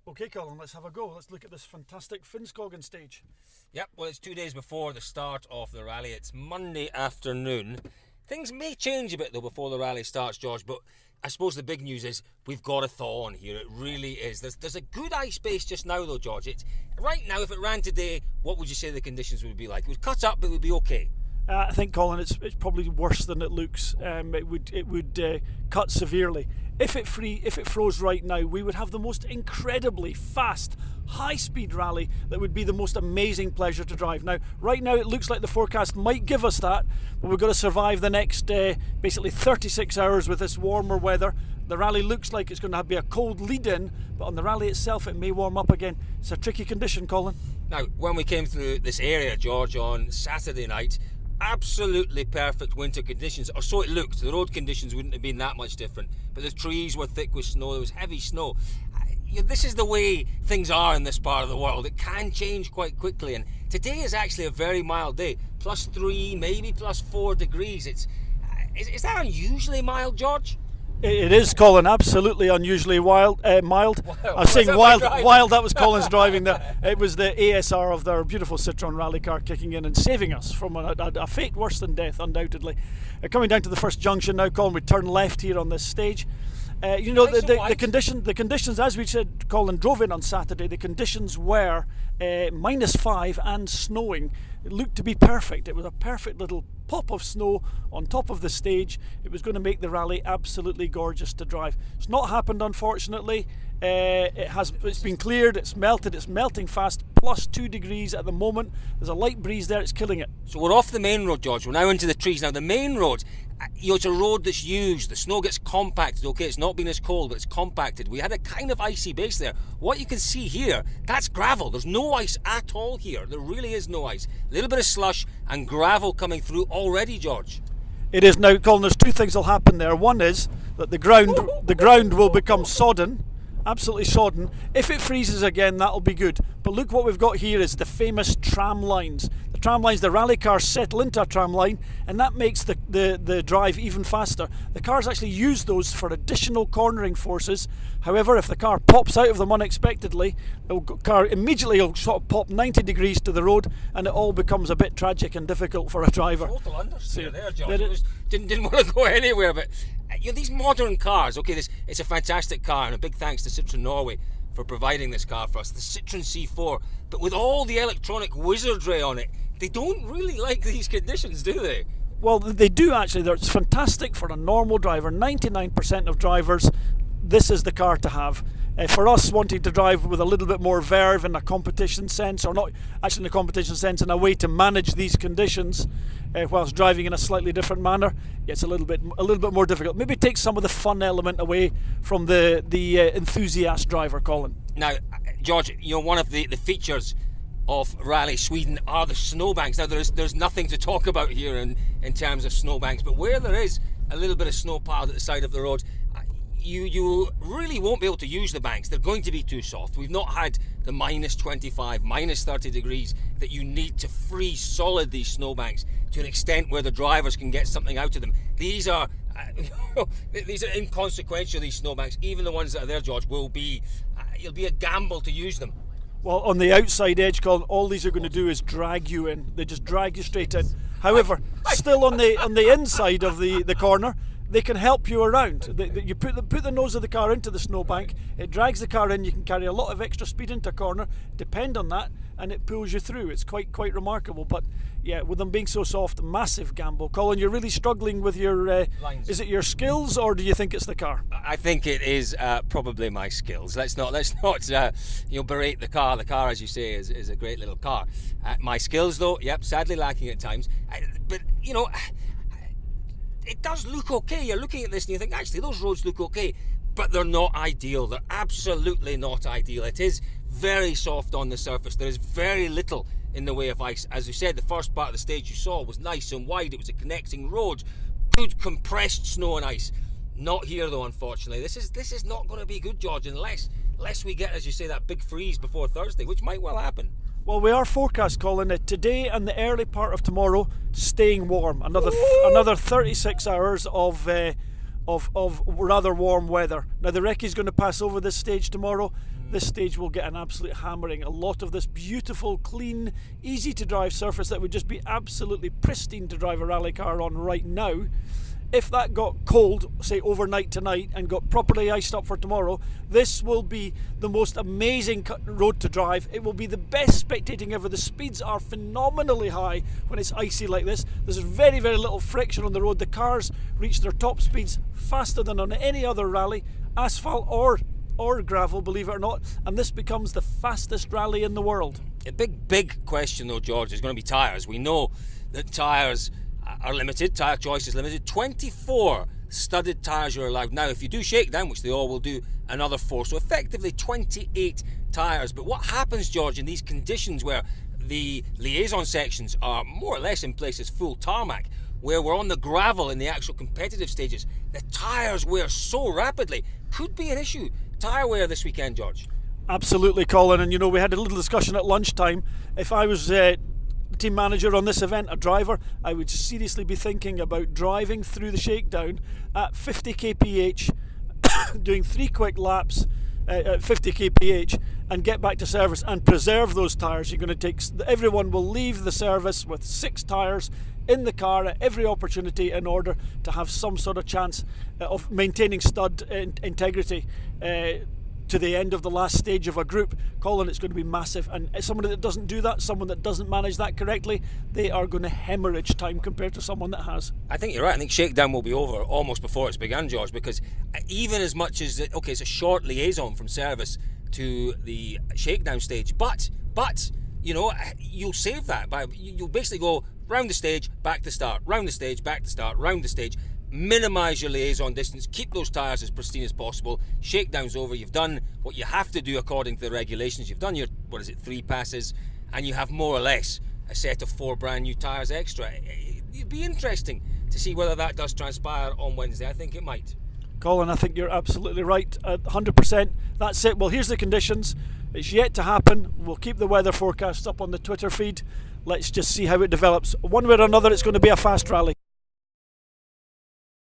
Okay, Colin, let's have a go. Let's look at this fantastic finnskog stage. Yep, well, it's 2 days before the start of the rally. It's Monday afternoon. Things may change a bit, though, before the rally starts, George, but I suppose the big news is we've got a thaw on here. It really is. There's a good ice base just now, though, George. Right now, if it ran today, what would you say the conditions would be like? It would cut up, but it would be okay. I think, Colin, it's probably worse than it looks. It would cut severely. If it froze right now, we would have the most incredibly fast, high-speed rally that would be the most amazing pleasure to drive. Now, right now, it looks like the forecast might give us that, but we've got to survive the next basically 36 hours with this warmer weather. The rally looks like it's going to be a cold lead-in, but on the rally itself, it may warm up again. It's a tricky condition, Colin. Now, when we came through this area, George, on Saturday night, absolutely perfect winter conditions, or so it looked. The road conditions wouldn't have been that much different, but the trees were thick with snow. There was heavy snow. This is the way things are in this part of the world. It can change quite quickly, and today is actually a very mild day. +3, maybe +4 degrees. Is that unusually mild, George? It is, Colin, absolutely unusually mild. Wow. I was saying wild, that was Colin's driving there. It was the ASR of their beautiful Citroen rally car kicking in and saving us from a fate worse than death, undoubtedly. Coming down to the first junction now, Colin, we turn left here on this stage. The conditions, as we said, Colin, drove in on Saturday, the conditions were -5 and snowing. It looked to be perfect. It was a perfect little pop of snow on top of the stage. It was going to make the rally absolutely gorgeous to drive. It's not happened, unfortunately. It's been cleared, it's melted, it's melting fast, +2 degrees at the moment. There's a light breeze there, it's killing it. So we're off the main road, George. We're now into the trees. Now, the main road, it's a road that's used. The snow gets compacted, okay? It's not been as cold, but it's compacted. We had a kind of icy base there. What you can see here, that's gravel. There's no ice at all here. There really is no ice. A little bit of slush and gravel coming through already, George. It is now, Colin. There's two things will happen there. One is that the ground will become sodden. Absolutely sodden. If it freezes again, that'll be good. But look, what we've got here is the famous tram lines. The tram lines, the rally cars settle into a tram line, and that makes the drive even faster. The cars actually use those for additional cornering forces. However, if the car pops out of them unexpectedly, the car immediately will sort of pop 90 degrees to the road, and it all becomes a bit tragic and difficult for a driver. Total understeer there, George. Didn't want to go anywhere, but these modern cars, okay, it's a fantastic car, and a big thanks to Citroen Norway for providing this car for us, the Citroen C4, but with all the electronic wizardry on it, they don't really like these conditions, do they? Well, they do actually. It's fantastic for a normal driver. 99% of drivers, this is the car to have. For us wanting to drive with a little bit more verve in a competition sense, or not actually in a competition sense, in a way to manage these conditions whilst driving in a slightly different manner, it's a little bit more difficult. Maybe take some of the fun element away from the enthusiast driver, Colin. Now, George, one of the features of Rally Sweden are the snowbanks. Now, there's nothing to talk about here in terms of snowbanks, but where there is a little bit of snow piled at the side of the road, you really won't be able to use the banks. They're going to be too soft. We've not had the -25, -30 degrees that you need to freeze solid these snowbanks to an extent where the drivers can get something out of them. These are inconsequential, these snowbanks. Even the ones that are there, George, it'll be a gamble to use them. Well, on the outside edge, Colin, all these are going to do is drag you in. They just drag you straight in. However, still on the inside of the corner, they can help you around. You put the nose of the car into the snowbank, it drags the car in, you can carry a lot of extra speed into a corner, depend on that, and it pulls you through. It's quite remarkable. But yeah, with them being so soft, massive gamble. Colin, you're really struggling with your lines. Is it your skills, or do you think it's the car? I think it is probably my skills. Let's not berate the car. The car, as you say, is a great little car. My skills, though, yep, sadly lacking at times. But it does look okay. You're looking at this and you think, actually, those roads look okay, but they're not ideal. They're absolutely not ideal. It is very soft on the surface. There is very little in the way of ice. As you said, the first part of the stage you saw was nice and wide. It was a connecting road, good compressed snow and ice. Not here, though, unfortunately. This is not going to be good, George, unless we get, as you say, that big freeze before Thursday, which might well happen. Well, we are forecast, Colin, today and the early part of tomorrow staying warm. Another 36 hours of of rather warm weather. Now the Rekkie's going to pass over this stage tomorrow. This stage will get an absolute hammering. A lot of this beautiful, clean, easy to drive surface that would just be absolutely pristine to drive a rally car on right now. If that got cold, say overnight tonight, and got properly iced up for tomorrow, this will be the most amazing road to drive. It will be the best spectating ever. The speeds are phenomenally high when it's icy like this. There's very, very little friction on the road. The cars reach their top speeds faster than on any other rally, asphalt or gravel, believe it or not, and this becomes the fastest rally in the world. A big question though, George, is going to be tyres. We know that tyres are limited, tyre choice is limited. 24 studded tyres you're allowed. Now, if you do shakedown, which they all will do, another 4. So effectively 28 tyres. But what happens, George, in these conditions where the liaison sections are more or less in place as full tarmac, where we're on the gravel in the actual competitive stages, the tyres wear so rapidly, could be an issue. Tyre wear this weekend, George. Absolutely, Colin. And you know, we had a little discussion at lunchtime. If I was team manager on this event, a driver, I would seriously be thinking about driving through the shakedown at 50 kph, doing 3 quick laps at 50 kph, and get back to service and preserve those tyres. You're going to take, everyone will leave the service with 6 tyres in the car at every opportunity in order to have some sort of chance of maintaining stud integrity to the end of the last stage of a group. Colin, it's going to be massive, and someone that doesn't do that, someone that doesn't manage that correctly, they are going to hemorrhage time compared to someone that has. I think you're right. I think shakedown will be over almost before it's begun, George, because even as much as it's a short liaison from service to the shakedown stage, but you know, you'll save that by, you'll basically go round the stage, back to start, round the stage, back to start, round the stage. Minimise your liaison distance, keep those tyres as pristine as possible. Shakedown's over, you've done what you have to do according to the regulations. You've done your, 3 passes, and you have more or less a set of 4 brand new tyres extra. It'd be interesting to see whether that does transpire on Wednesday. I think it might. Colin, I think you're absolutely right, 100%. That's it. Well, here's the conditions. It's yet to happen. We'll keep the weather forecasts up on the Twitter feed. Let's just see how it develops. One way or another, it's going to be a fast rally.